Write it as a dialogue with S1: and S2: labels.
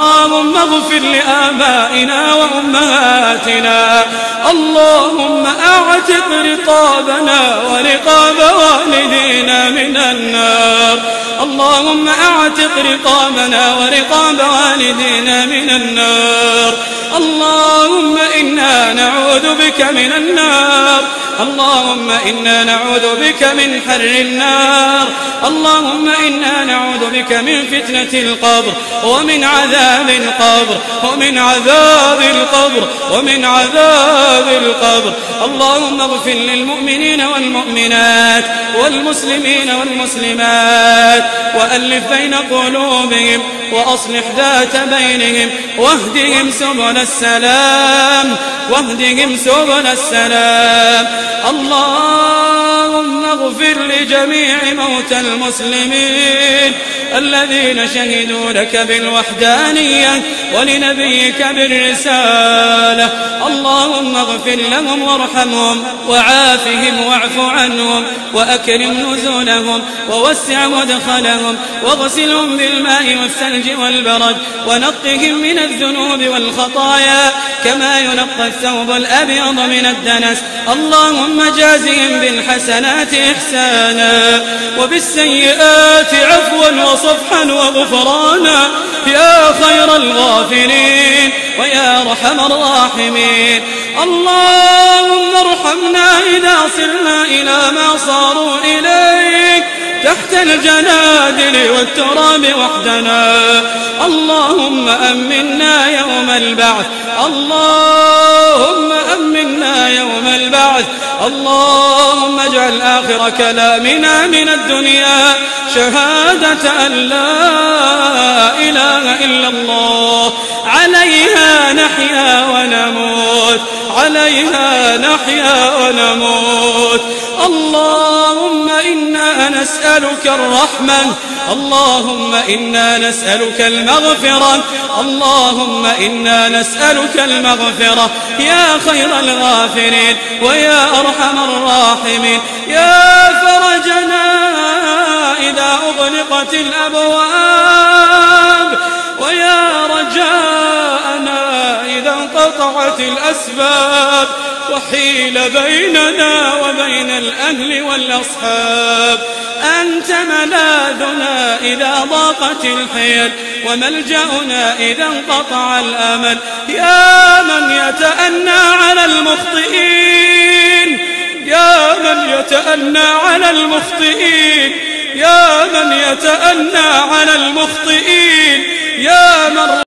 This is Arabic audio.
S1: اللهم اغفر لآبائنا وأمهاتنا. اللهم أعتق رقابنا ورقاب والدينا من النار. اللهم أعتق رقابنا ورقاب والدينا من النار. اللهم إنا نعوذ بك من النار. اللهم إنا نعوذ بك من حر النار. اللهم إنا نعوذ بك من فتنة القبر ومن عذاب القبر ومن عذاب القبر. اللهم اغفر للمؤمنين والمؤمنات والمسلمين والمسلمات وألف بين قلوبهم وأصلح ذات بينهم واهدهم سبل السلام. اللهم اغفر لجميع موتى المسلمين الذين شهدوا لك بالوحدانية ولنبيك بالرسالة. اللهم اغفر لهم وارحمهم وعافهم واعف عنهم وأكرم نزلهم ووسع مدخلهم واغسلهم بالماء والثلج والبرد ونقهم من الذنوب والخطايا كما ينقى الثوب الأبيض من الدنس. اللهم جازهم بالحسنات إحسانا وبالسيئات عفوا وصفحا وغفرانا يا خير الغافرين ويا أرحم الراحمين. اللهم ارحمنا إذا صرنا إلى ما صاروا إليه تحت الجنادل والتراب وحدنا. اللهم أمنا يوم البعث. اللهم أمنا يوم البعث. اللهم اجعل آخر كلامنا من الدنيا شهادة أن لا إله إلا الله. عليها نحيا ونموت، عليها نحيا ونموت. اللهم إنا نسألك الرحمة. اللهم إنا نسألك المغفرة. اللهم إنا نسألك المغفرة يا خير الغافرين ويا أرحم الراحمين. يا فرجنا إذا أغلقت الأبواب ويا رجاءنا إذا انقطعت الأسباب وحيل بيننا وبين الأهل والأصحاب. أنت ملاذنا إذا ضاقت الحيل وملجأنا إذا انقطع الأمل. يا من يتأنى على المخطئين، يا من يتأنى على المخطئين، يا من يتأنى على المخطئين، يا من